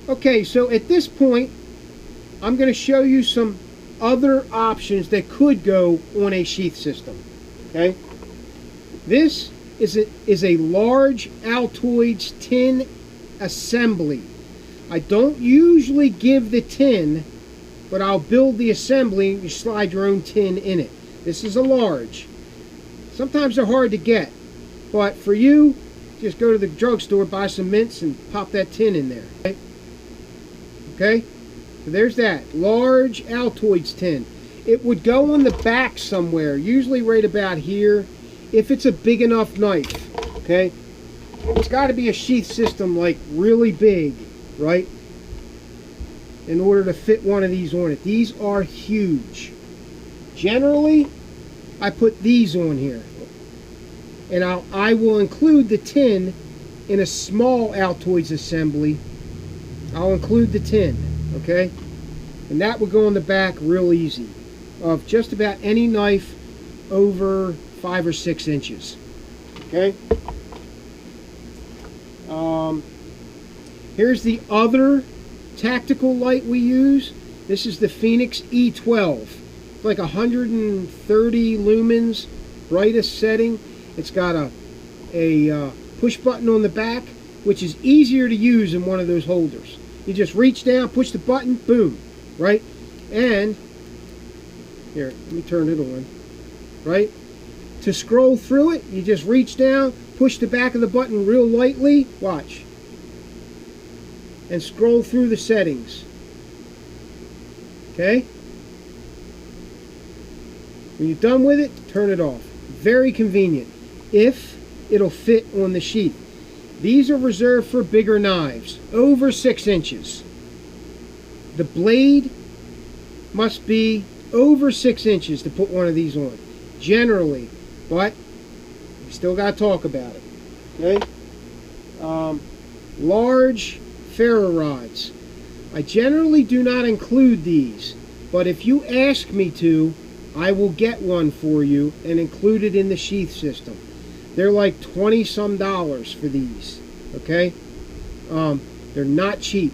Okay, so at this point, I'm going to show you some other options that could go on a sheath system. Okay, this is a large Altoids tin assembly. I don't usually give the tin, but I'll build the assembly and you slide your own tin in it. This is a large. Sometimes they're hard to get, but for you, just go to the drugstore, buy some mints, and pop that tin in there. Okay? So there's that large Altoids tin. It would go on the back somewhere, usually right about here, if it's a big enough knife. Okay? It's got to be a sheath system like really big, right? In order to fit one of these on it. These are huge. Generally, I put these on here. And I will include the tin in a small Altoids assembly. I'll include the tin, okay? And that would go on the back real easy of just about any knife over 5 or 6 inches, okay? Here's the other tactical light we use. This is the Phoenix E12. It's like 130 lumens, brightest setting. It's got a push button on the back, which is easier to use than one of those holders. You just reach down, push the button, boom, right? And, here, let me turn it on, right? To scroll through it, you just reach down, push the back of the button real lightly, watch, and scroll through the settings, okay? When you're done with it, turn it off. Very convenient, if it'll fit on the sheath. These are reserved for bigger knives, over 6 inches. The blade must be over 6 inches to put one of these on, generally, but we still got to talk about it, okay? Large Ferro rods. I generally do not include these, but if you ask me to, I will get one for you and include it in the sheath system. They're like $20 some for these, okay? They're not cheap.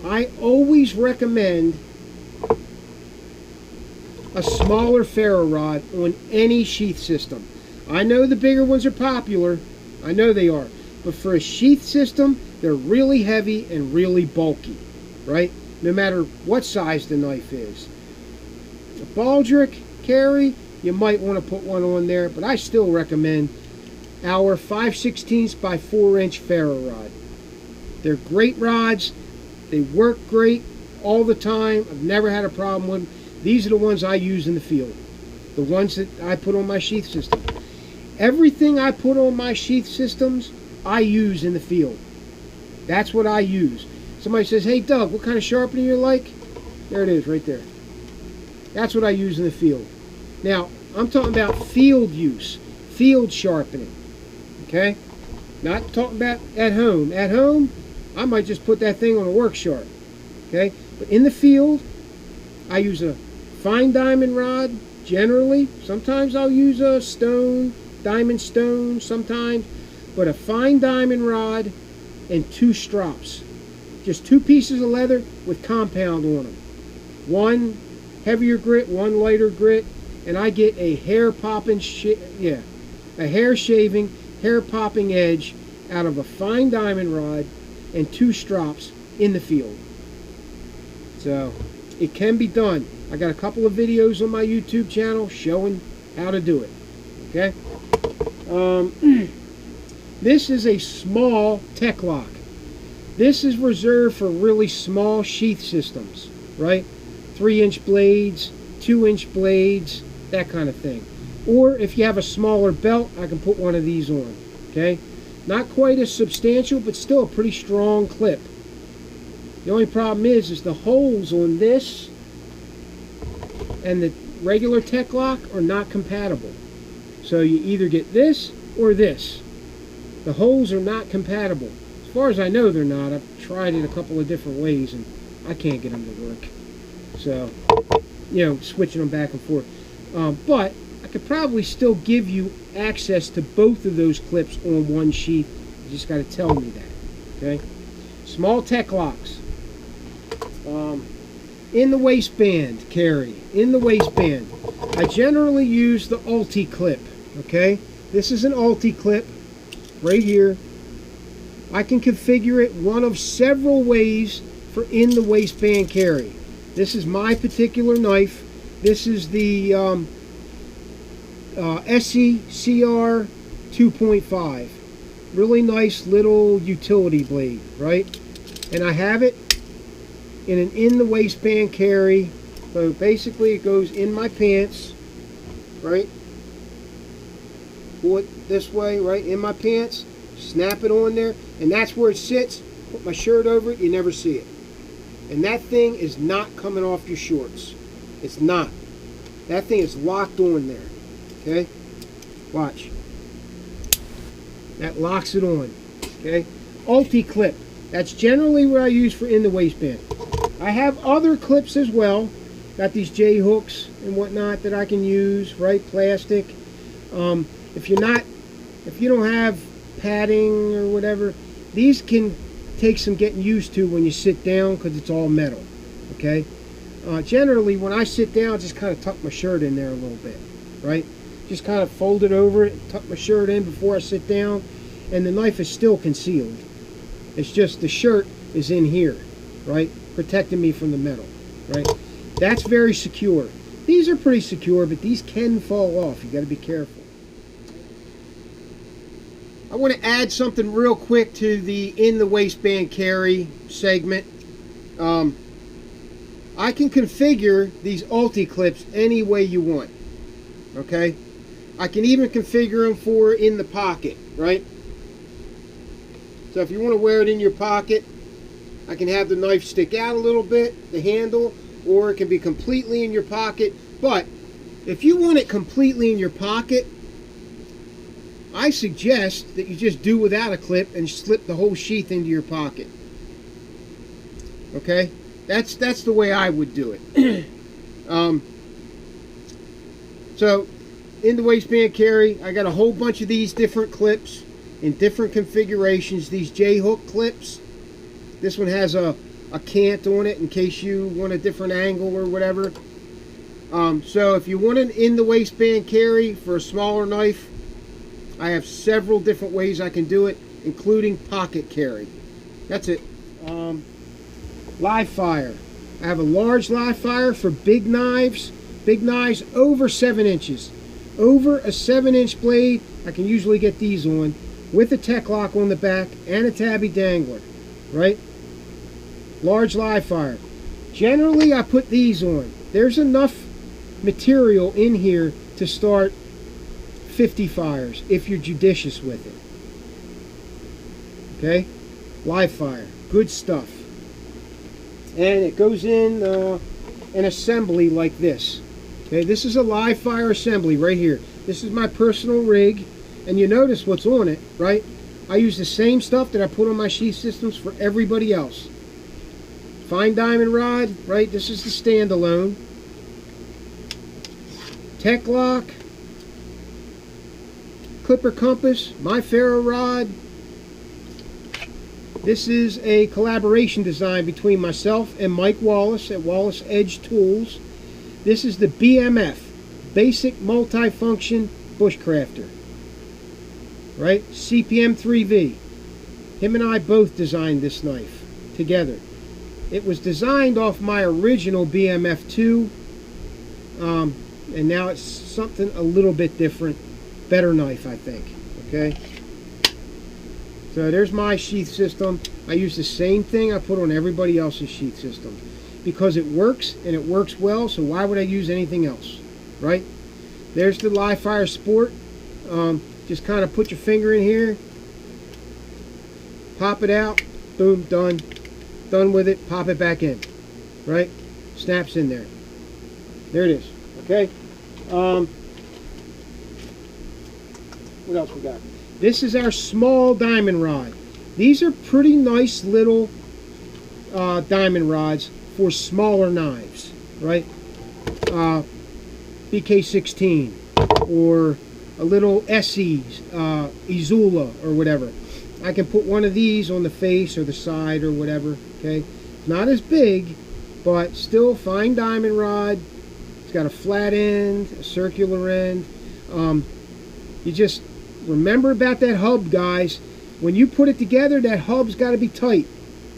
I always recommend a smaller ferro rod on any sheath system. I know the bigger ones are popular, I know they are, but for a sheath system, they're really heavy and really bulky, right? No matter what size the knife is. A baldric carry, you might want to put one on there, but I still recommend our 5/16 by 4 inch ferro rod. They're great rods. They work great all the time. I've never had a problem with them. These are the ones I use in the field. The ones that I put on my sheath system. Everything I put on my sheath systems, I use in the field. That's what I use. Somebody says, hey Doug, what kind of sharpening you like? There it is, right there. That's what I use in the field. Now, I'm talking about field use, field sharpening, okay? Not talking about at home. At home, I might just put that thing on a work sharp, okay? But in the field, I use a fine diamond rod, generally. Sometimes I'll use a stone, diamond stone, sometimes. But a fine diamond rod and 2 strops. Just 2 pieces of leather with compound on them. One heavier grit, one lighter grit, and I get a hair popping, a hair shaving, hair popping edge out of a fine diamond rod and 2 strops in the field. So it can be done. I got a couple of videos on my YouTube channel showing how to do it. Okay. This is a small tech lock. This is reserved for really small sheath systems, right? 3-inch blades, 2-inch blades, that kind of thing. Or if you have a smaller belt, I can put one of these on, okay? Not quite as substantial, but still a pretty strong clip. The only problem is the holes on this and the regular tech lock are not compatible. So you either get this or this. The holes are not compatible. As far as I know, they're not. I've tried it a couple of different ways and I can't get them to work. So, you know, switching them back and forth. But I could probably still give you access to both of those clips on one sheath. You just got to tell me that. Okay? Small tech locks. In the waistband carry. In the waistband, I generally use the ulti clip. Okay, this is an ulti clip right here. I can configure it one of several ways for in the waistband carry. This is my particular knife. This is the SECR 2.5. Really nice little utility blade, right? And I have it in an in the waistband carry. So basically it goes in my pants, right? Pull it this way, right, in my pants, snap it on there, and that's where it sits. Put my shirt over it, you never see it. And that thing is not coming off your shorts. It's not. That thing is locked on there. Okay? Watch. That locks it on. Okay? Ulti clip. That's generally what I use for in the waistband. I have other clips as well. Got these J hooks and whatnot that I can use, right? Plastic. If you don't have padding or whatever, these can take some getting used to when you sit down because it's all metal. Okay? Generally, when I sit down, I just kind of tuck my shirt in there a little bit, right? Just kind of fold it over it, tuck my shirt in before I sit down, and the knife is still concealed. It's just the shirt is in here, right? Protecting me from the metal, right? That's very secure. These are pretty secure, but these can fall off. You got to be careful. I want to add something real quick to the in the waistband carry segment. I can configure these ulti clips any way you want. Okay? I can even configure them for in the pocket, right? So if you want to wear it in your pocket, I can have the knife stick out a little bit, the handle, or it can be completely in your pocket. But if you want it completely in your pocket, I suggest that you just do without a clip and slip the whole sheath into your pocket. Okay? That's the way I would do it. So, in the waistband carry, I got a whole bunch of these different clips in different configurations. These J-hook clips. This one has a cant on it in case you want a different angle or whatever. So if you want an in the waistband carry for a smaller knife, I have several different ways I can do it, including pocket carry. That's it. Live fire. I have a large live fire for big knives over 7 inches. Over a 7-inch blade, I can usually get these on with a tech lock on the back and a tabby dangler, right? Large live fire. Generally, I put these on. There's enough material in here to start 50 fires if you're judicious with it. Okay? Live fire. Good stuff. And it goes in an assembly like this. Okay, this is a live fire assembly right here. This is my personal rig, and you notice what's on it, right? I use the same stuff that I put on my sheath systems for everybody else. Fine diamond rod, right? This is the standalone. Tech lock. Clipper compass. My Ferro rod. This is a collaboration design between myself and Mike Wallace at Wallace Edge Tools. This is the BMF, Basic Multifunction Bushcrafter. Right? CPM 3V. Him and I both designed this knife together. It was designed off my original BMF 2, and now it's something a little bit different. Better knife, I think. Okay? So there's my sheath system. I use the same thing I put on everybody else's sheath system because it works and it works well, so why would I use anything else, right? There's the live fire sport. Just kind of put your finger in here, pop it out, boom, done. Done with it, pop it back in, right? Snaps in there. There it is, okay? What else we got? This is our small diamond rod. These are pretty nice little diamond rods for smaller knives, right? BK16 or a little Essie's, Izula or whatever. I can put one of these on the face or the side or whatever, okay? Not as big, but still fine diamond rod. It's got a flat end, a circular end. You just remember about that hub, guys. When you put it together, that hub's got to be tight,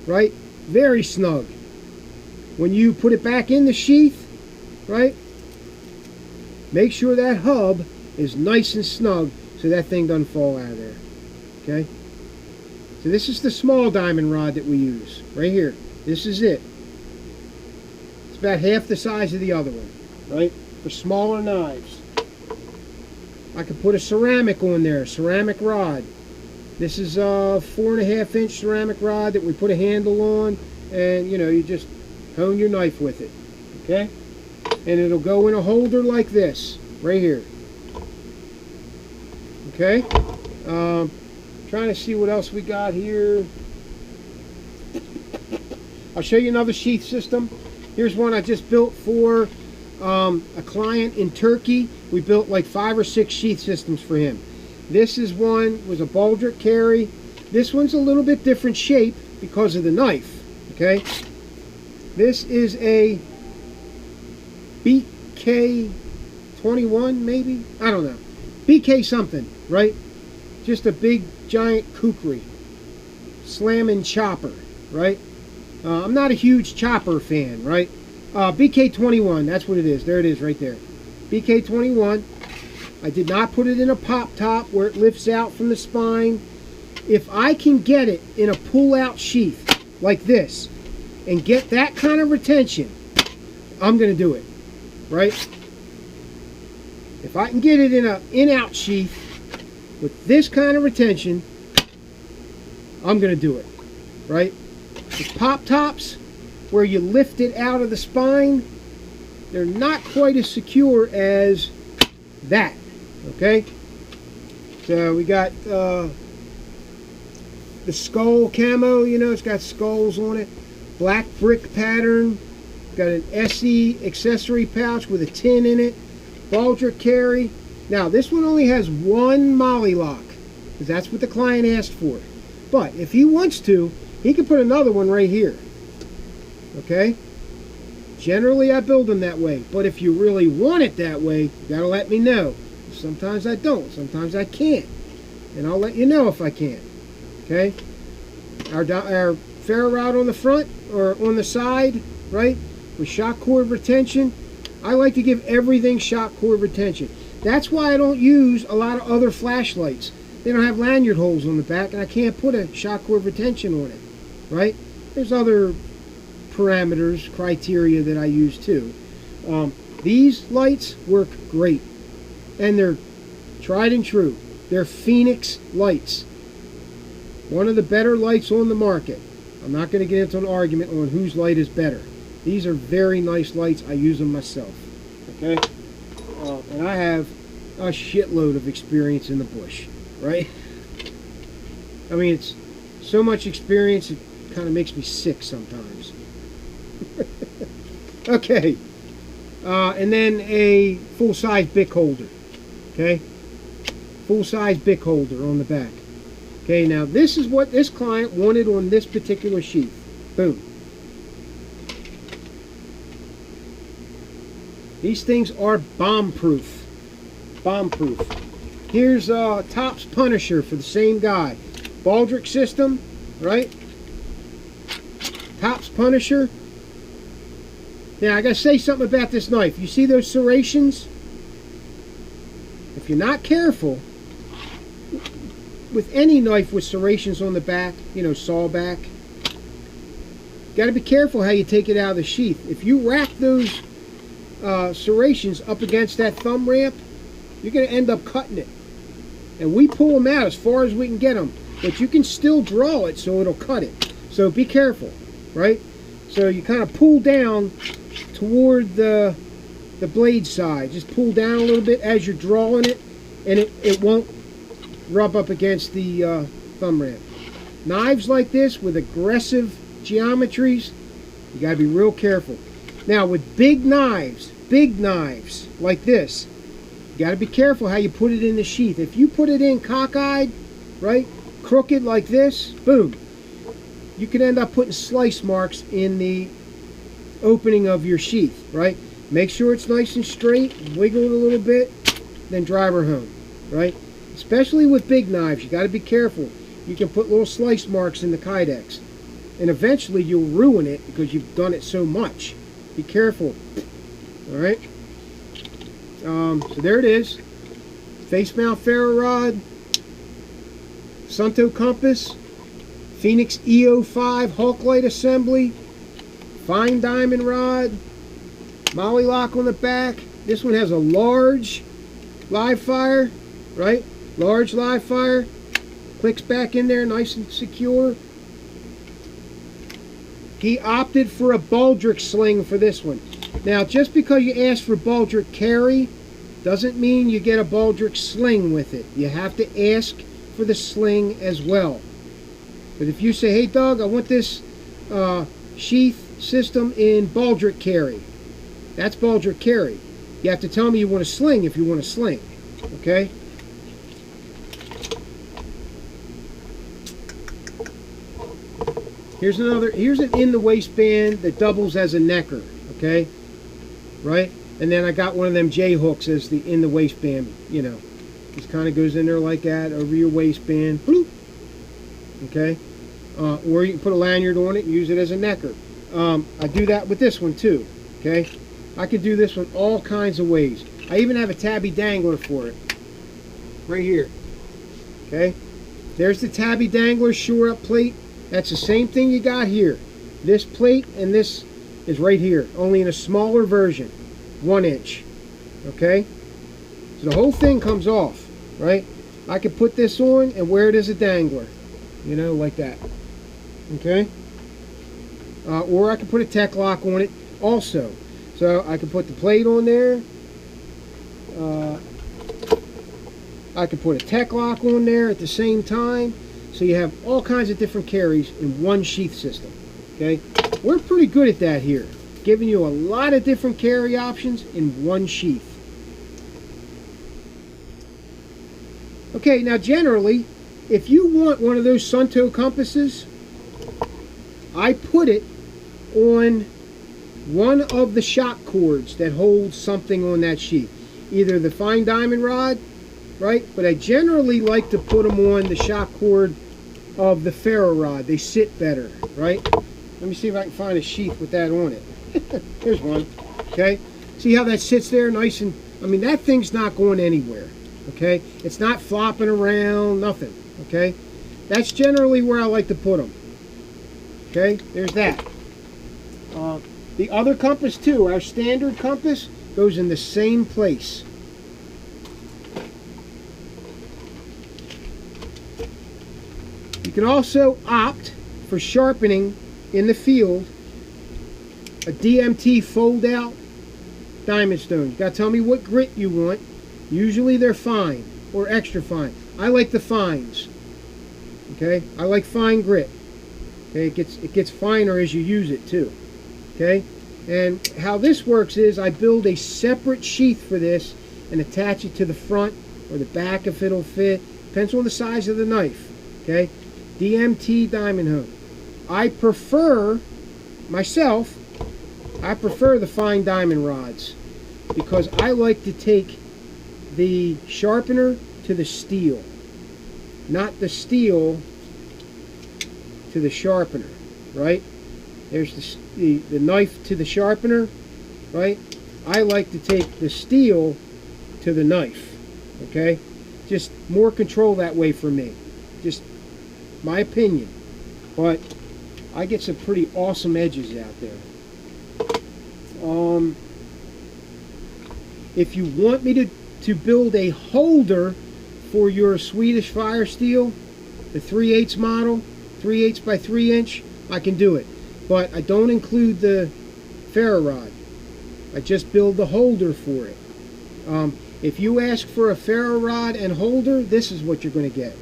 right? Very snug. When you put it back in the sheath, right, make sure that hub is nice and snug so that thing doesn't fall out of there. Okay? So this is the small diamond rod that we use right here. This is it. It's about half the size of the other one, right? For smaller knives. I could put a ceramic on there, ceramic rod. This is a 4.5-inch ceramic rod that we put a handle on, and you know, you just hone your knife with it. Okay? And it'll go in a holder like this, right here. Okay? Trying to see what else we got here. I'll show you another sheath system. Here's one I just built for a client in Turkey. We built like 5 or 6 sheath systems for him. This is one, was a baldric carry. This one's a little bit different shape because of the knife. Okay? This is a BK21 maybe? I don't know. BK something, right? Just a big giant kukri. Slamming chopper, right? I'm not a huge chopper fan, right? BK21, that's what it is. There it is right there. BK21. I did not put it in a pop top where it lifts out from the spine. If I can get it in a pull-out sheath like this and get that kind of retention, I'm going to do it, right? If I can get it in a in-out sheath with this kind of retention, I'm going to do it, right? The pop tops, where you lift it out of the spine, they're not quite as secure as that, okay? So we got the skull camo, you know, it's got skulls on it. Black brick pattern. Got an SE accessory pouch with a tin in it. Baldric carry. Now, this one only has one molly lock, because that's what the client asked for. But if he wants to, he can put another one right here. Okay? Generally, I build them that way. But if you really want it that way, you gotta let me know. Sometimes I don't. Sometimes I can't. And I'll let you know if I can. Okay? Our ferro rod on the front, or on the side, right? With shock cord retention. I like to give everything shock cord retention. That's why I don't use a lot of other flashlights. They don't have lanyard holes on the back, and I can't put a shock cord retention on it, right? There's other parameters, criteria that I use too. These lights work great, and they're tried and true. They're Phoenix lights. One of the better lights on the market. I'm not going to get into an argument on whose light is better. These are very nice lights. I use them myself. Okay? And I have a shitload of experience in the bush, right? I mean, it's so much experience, it kind of makes me sick sometimes. Okay. And then a full-size bic holder. Okay? Full-size bic holder on the back. Okay, now this is what this client wanted on this particular sheath. Boom. These things are bomb-proof. Bomb-proof. Here's Topps Punisher for the same guy. Baldric system, right? Topps Punisher. Now, I gotta say something about this knife. You see those serrations? If you're not careful, with any knife with serrations on the back, you know, saw back, got to be careful how you take it out of the sheath. If you rack those serrations up against that thumb ramp, you're going to end up cutting it. And we pull them out as far as we can get them, but you can still draw it so it'll cut it. So be careful, right? So you kind of pull down toward the blade side. Just pull down a little bit as you're drawing it, and it won't rub up against the thumb ramp. Knives like this with aggressive geometries, you got to be real careful. Now with big knives like this, you got to be careful how you put it in the sheath. If you put it in cockeyed, right, crooked like this, boom, you can end up putting slice marks in the opening of your sheath, right? Make sure it's nice and straight, wiggle it a little bit, then drive her home, right? Especially with big knives, you got to be careful. You can put little slice marks in the Kydex, and eventually you'll ruin it because you've done it so much. Be careful. All right. So there it is. Face mount ferro rod, Sunto compass, Phoenix E05 Hulk light assembly, fine diamond rod, molly lock on the back. This one has a large live fire, right? Large live fire. Clicks back in there nice and secure. He opted for a baldric sling for this one. Now, just because you ask for baldric carry doesn't mean you get a baldric sling with it. You have to ask for the sling as well. But if you say, hey Doug, I want this sheath system in baldric carry, that's baldric carry. You have to tell me you want a sling if you want a sling. Okay? Here's an in the waistband that doubles as a necker, okay? Right? And then I got one of them J hooks as the in the waistband, you know. Just kind of goes in there like that over your waistband. Bloop. Okay? Or you can put a lanyard on it and use it as a necker. I do that with this one too, okay? I could do this one all kinds of ways. I even have a tabby dangler for it. Right here. Okay? There's the tabby dangler shore up plate. That's the same thing you got here. This plate and this is right here, only in a smaller version, 1 inch. Okay? So the whole thing comes off, right? I could put this on and wear it as a dangler, you know, like that. Okay? Or I could put a tech lock on it also. So I could put the plate on there. I could put a tech lock on there at the same time. So you have all kinds of different carries in one sheath system. Okay, we're pretty good at that here, giving you a lot of different carry options in one sheath. Okay, now generally, if you want one of those Sunto compasses, I put it on one of the shock cords that holds something on that sheath, either the fine diamond rod, right? But I generally like to put them on the shock cord of the ferro rod. They sit better, right? Let me see if I can find a sheath with that on it. Here's one. Okay, see how that sits there nice and, I mean, that thing's not going anywhere. Okay, it's not flopping around, nothing. Okay, that's generally where I like to put them. Okay, there's that. The other compass too, our standard compass, goes in the same place. You can also opt for sharpening in the field a DMT fold out diamond stone. You got to tell me what grit you want. Usually they're fine or extra fine. I like the fines. Okay, I like fine grit. Okay, it gets finer as you use it too. Okay, and how this works is I build a separate sheath for this and attach it to the front or the back if it'll fit. Depends on the size of the knife. Okay. DMT diamond hone. I prefer, myself, I prefer the fine diamond rods because I like to take the sharpener to the steel, not the steel to the sharpener, right? There's the knife to the sharpener, right? I like to take the steel to the knife, okay? Just more control that way for me. Just my opinion, but I get some pretty awesome edges out there. If you want me to build a holder for your Swedish fire steel, the 3/8 model, 3/8 by 3 inch, I can do it, but I don't include the ferro rod. I just build the holder for it. If you ask for a ferro rod and holder, this is what you're going to get.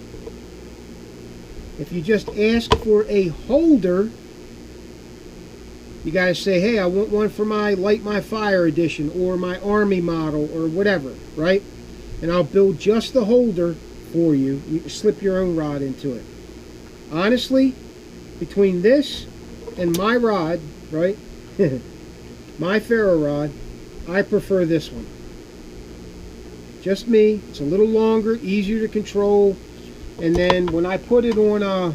If you just ask for a holder, you got to say, hey, I want one for my Light My Fire edition or my Army model or whatever, right? And I'll build just the holder for you. You can slip your own rod into it. Honestly, between this and my rod, right, my ferro rod, I prefer this one. Just me. It's a little longer, easier to control. And then when I put it on a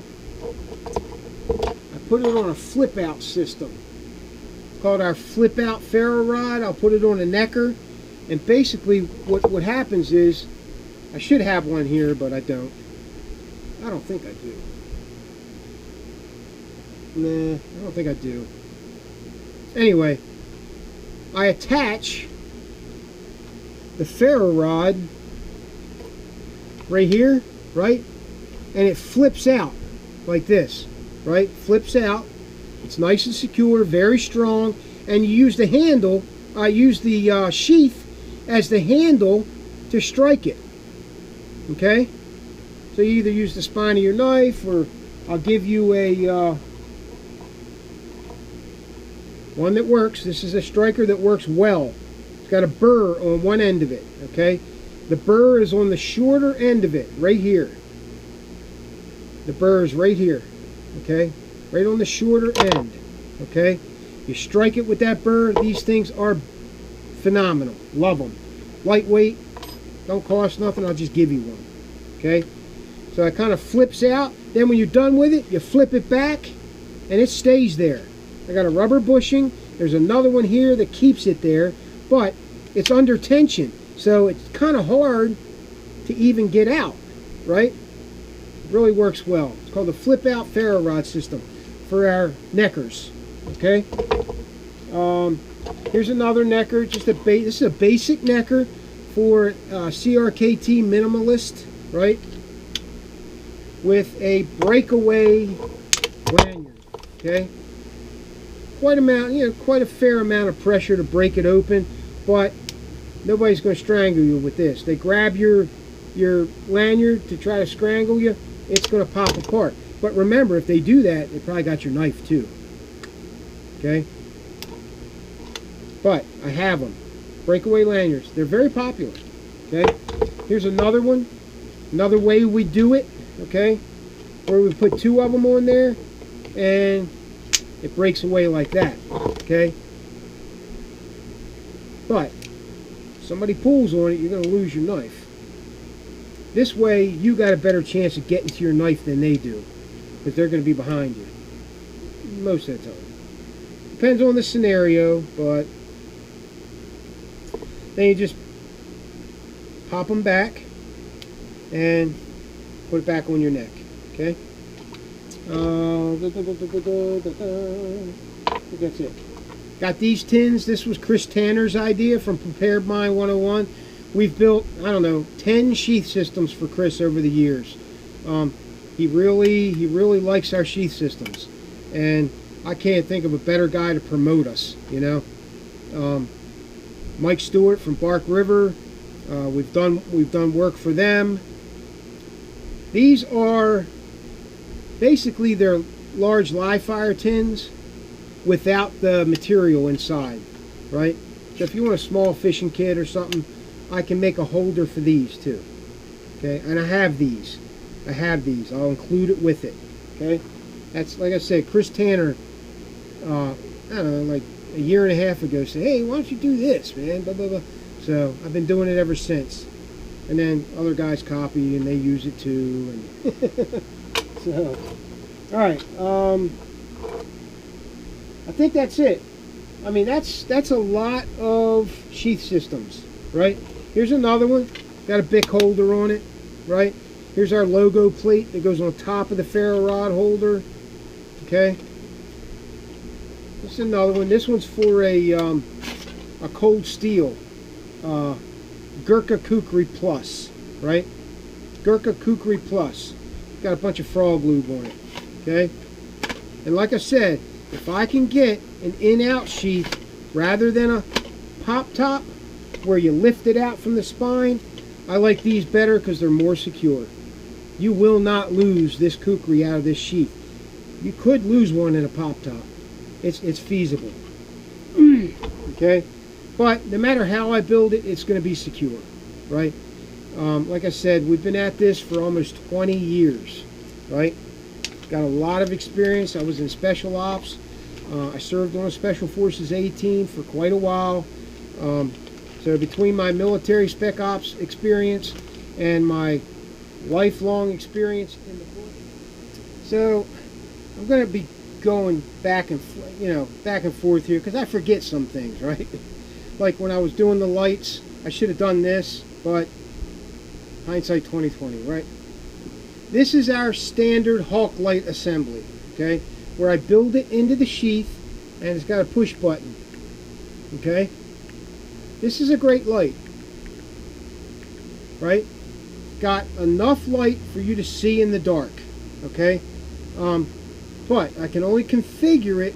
flip out system. It's called our flip out ferro rod. I'll put it on a necker. And basically what happens is, I should have one here, but I don't. I don't think I do. Nah, I don't think I do. Anyway, I attach the ferro rod right here, right? And it flips out like this, right? Flips out. It's nice and secure, very strong. And you use the handle, I use the sheath as the handle to strike it. Okay? So you either use the spine of your knife, or I'll give you a one that works. This is a striker that works well. It's got a burr on one end of it, okay? The burr is on the shorter end of it, right here. The burr is right here, okay? Right on the shorter end, okay? You strike it with that burr. These things are phenomenal. Love them. Lightweight, don't cost nothing. I'll just give you one, okay? So it kind of flips out. Then when you're done with it, you flip it back, and it stays there. I got a rubber bushing. There's another one here that keeps it there, but it's under tension, so it's kind of hard to even get out, right? It really works well. It's called the flip out ferro rod system for our neckers, okay? Here's another necker. This is a basic necker for CRKT minimalist, right? With a breakaway lanyard, okay? Quite a fair amount of pressure to break it open, but nobody's going to strangle you with this. They grab your lanyard to try to strangle you, it's going to pop apart. But remember, if they do that, they probably got your knife too. Okay? But I have them. Breakaway lanyards. They're very popular. Okay? Here's another one. Another way we do it. Okay? Where we put two of them on there, and it breaks away like that. Okay? But if somebody pulls on it, you're going to lose your knife. This way, you got a better chance of getting to your knife than they do, because they're going to be behind you most of the time. Depends on the scenario, but then you just pop them back and put it back on your neck. Okay? I think that's it. Got these tins. This was Chris Tanner's idea from Prepared Mind 101. We've built, I don't know, 10 sheath systems for Chris over the years. He really likes our sheath systems, and I can't think of a better guy to promote us, you know. Mike Stewart from Bark River, we've done work for them. These are basically they're large live fire tins without the material inside, right? So if you want a small fishing kit or something, I can make a holder for these too. Okay, and I have these. I'll include it with it. Okay, that's like I said, Chris Tanner. I don't know, like a year and a half ago, said, "Hey, why don't you do this, man?" Blah blah blah. So I've been doing it ever since. And then other guys copy and they use it too. And so, all right. I think that's it. I mean, that's a lot of sheath systems, right? Here's another one. Got a Bic holder on it, right? Here's our logo plate that goes on top of the ferro rod holder. Okay. This is another one. This one's for a cold steel. Gurkha Kukri Plus, right? Gurkha Kukri Plus. Got a bunch of frog lube on it. Okay. And like I said, if I can get an in-out sheath rather than a pop top where you lift it out from the spine, I like these better because they're more secure. You will not lose this kukri out of this sheath. You could lose one in a pop top. It's feasible. Okay? But no matter how I build it, it's going to be secure. Right? Like I said, we've been at this for almost 20 years. Right? Got a lot of experience. I was in special ops. I served on a Special Forces A team for quite a while. So between my military spec ops experience and my lifelong experience in the book, so I'm going to be going back and forth here because I forget some things, right? Like when I was doing the lights, I should have done this, but hindsight 2020, right? This is our standard Hawk light assembly, okay, where I build it into the sheath and it's got a push button, okay? This is a great light, right? Got enough light for you to see in the dark, okay? But I can only configure it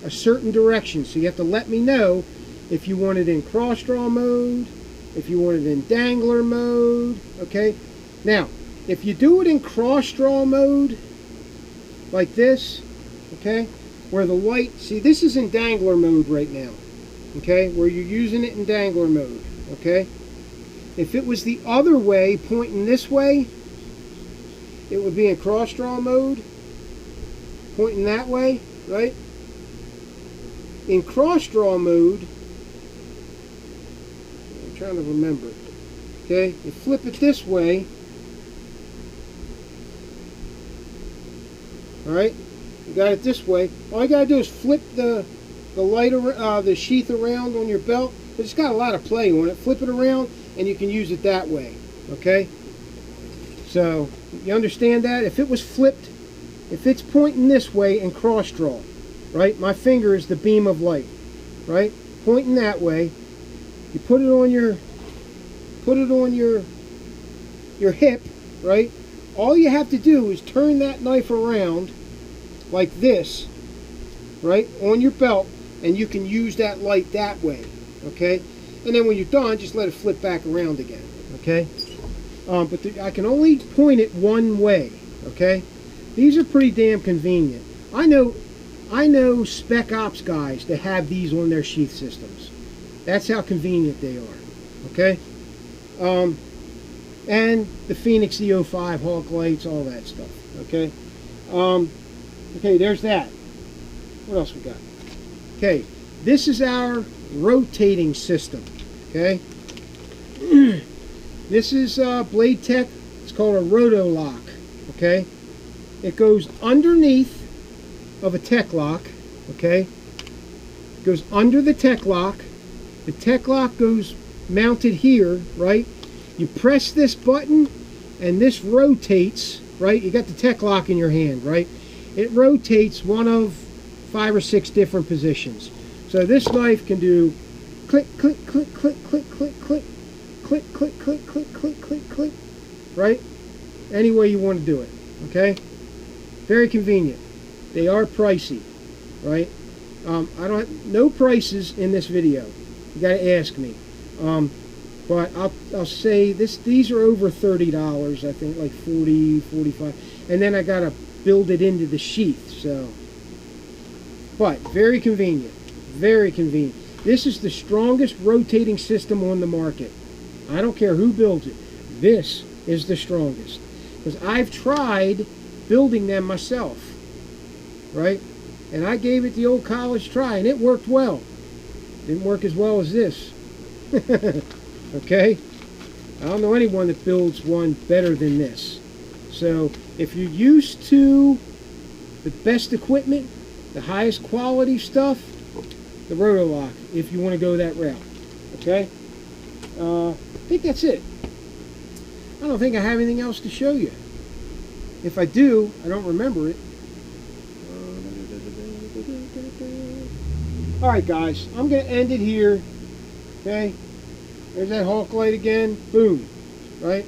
a certain direction, so you have to let me know if you want it in cross draw mode, if you want it in dangler mode, okay? Now, if you do it in cross draw mode, like this, okay, where the light, see this is in dangler mode right now, okay, where you're using it in dangler mode, okay? If it was the other way, pointing this way, it would be in cross draw mode, pointing that way, right? In cross draw mode, I'm trying to remember, okay, you flip it this way, all right, you got it this way. All you gotta do is flip the light the sheath around on your belt. It's got a lot of play on it. Flip it around and you can use it that way, okay? So you understand that? If it was flipped, if it's pointing this way in cross draw, right, my finger is the beam of light, right, pointing that way, you put it on your hip, right? All you have to do is turn that knife around like this, right, on your belt, and you can use that light that way, okay? And then when you're done, just let it flip back around again, okay? But I can only point it one way, okay? These are pretty damn convenient. I know spec ops guys that have these on their sheath systems. That's how convenient they are, okay? And the Phoenix E05 Hawk lights, all that stuff, okay? Okay, there's that. What else we got? Okay, this is our rotating system, okay? This is Blade Tech. It's called a roto lock, okay? It goes underneath of a tech lock, okay? It goes under the tech lock. The tech lock goes mounted here, right? You press this button and this rotates, right? You got the tech lock in your hand, right? It rotates one of 5 or 6 different positions. So this knife can do click, click, click, click, click, click, click, click, click, click, click, click, click, click, right? Any way you want to do it, okay? Very convenient. They are pricey, right? I don't have no prices in this video. You got to ask me. But I'll say these are over $30, I think, like 40, 45. And then I got to build it into the sheath, so. But very convenient. Very convenient. This is the strongest rotating system on the market. I don't care who builds it. This is the strongest. Because I've tried building them myself, right? And I gave it the old college try, and it worked well. Didn't work as well as this. Okay? I don't know anyone that builds one better than this. So if you're used to the best equipment, the highest quality stuff, the Rotolock, if you want to go that route. Okay? I think that's it. I don't think I have anything else to show you. If I do, I don't remember it. Alright guys, I'm going to end it here. Okay? There's that Hawk light again. Boom. Right?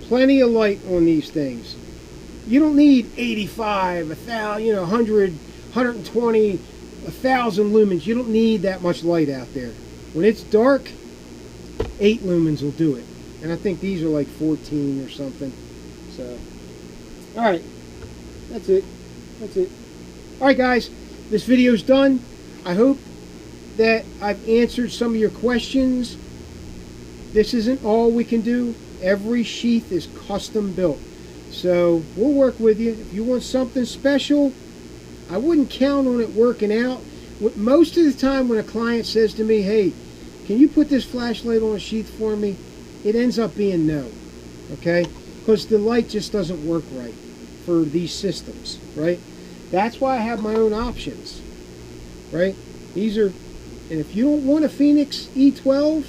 Plenty of light on these things. You don't need 85, 1,000, 100, 120, 1,000 lumens. You don't need that much light out there. When it's dark, 8 lumens will do it. And I think these are like 14 or something. So, alright. That's it. That's it. Alright guys, this video's done. I hope that I've answered some of your questions. This isn't all we can do. Every sheath is custom built. So we'll work with you. If you want something special, I wouldn't count on it working out. Most of the time when a client says to me, hey, can you put this flashlight on a sheath for me? It ends up being no, okay? Because the light just doesn't work right for these systems, right? That's why I have my own options, right? These are, and if you don't want a Phoenix E12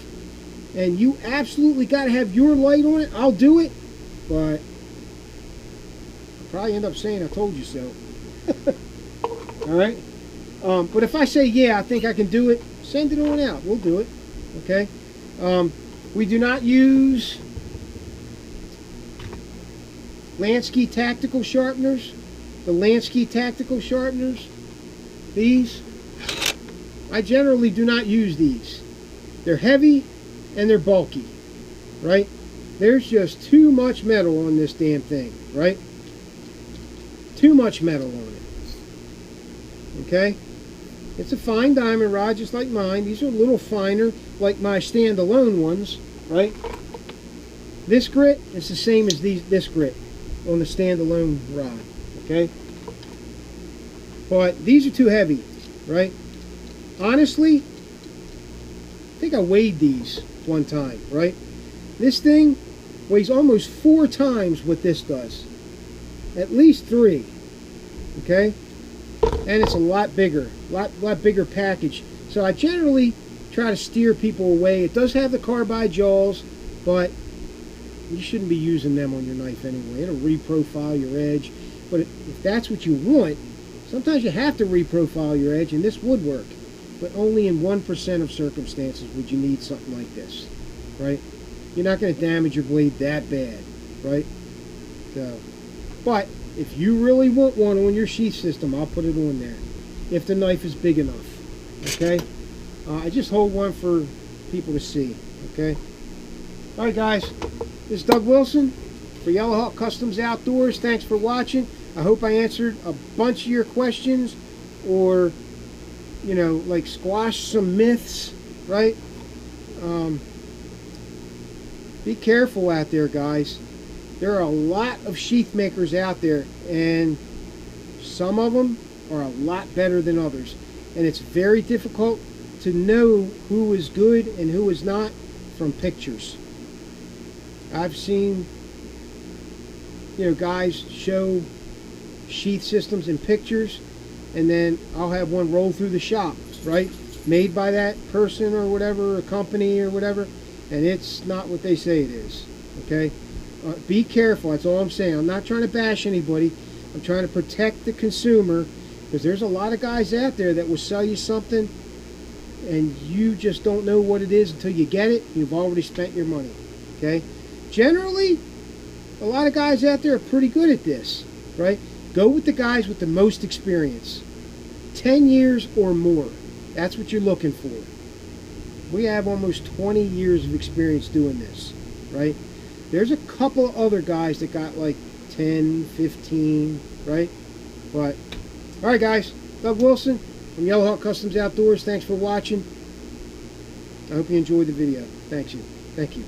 and you absolutely got to have your light on it, I'll do it, but I'll probably end up saying I told you so. All right? But if I say, yeah, I think I can do it, send it on out. We'll do it, okay? We do not use Lansky tactical sharpeners. The Lansky tactical sharpeners, these, I generally do not use these. They're heavy and they're bulky, right? There's just too much metal on this damn thing, right? Too much metal on it, okay? It's a fine diamond rod just like mine. These are a little finer like my standalone ones, right? This grit is the same as this grit on the standalone rod, okay? But these are too heavy, right? Honestly, I think I weighed these one time, right? This thing weighs almost 4 times what this does. At least 3, okay? And it's a lot bigger, lot bigger package. So I generally try to steer people away. It does have the carbide jaws, but you shouldn't be using them on your knife anyway. It'll reprofile your edge. But if that's what you want, sometimes you have to reprofile your edge, and this would work. But only in 1% of circumstances would you need something like this, right? You're not going to damage your blade that bad, right? So, but if you really want one on your sheath system, I'll put it on there, if the knife is big enough, okay? I just hold one for people to see, okay? All right, guys, this is Doug Wilson for Yellow Hawk Customs Outdoors. Thanks for watching. I hope I answered a bunch of your questions, or, you know, like squash some myths, right? Be careful out there, guys. There are a lot of sheath makers out there, and some of them are a lot better than others. And it's very difficult to know who is good and who is not from pictures. I've seen, you know, guys show sheath systems in pictures, and then I'll have one roll through the shop, right? Made by that person or whatever, a company or whatever, and it's not what they say it is, okay? Be careful, that's all I'm saying. I'm not trying to bash anybody. I'm trying to protect the consumer, because there's a lot of guys out there that will sell you something and you just don't know what it is until you get it. You've already spent your money, okay? Generally, a lot of guys out there are pretty good at this, right? Go with the guys with the most experience. 10 years or more. That's what you're looking for. We have almost 20 years of experience doing this, right? There's a couple of other guys that got like 10, 15, right? But, all right, guys. Doug Wilson from Yellow Hawk Customs Outdoors. Thanks for watching. I hope you enjoyed the video. Thank you.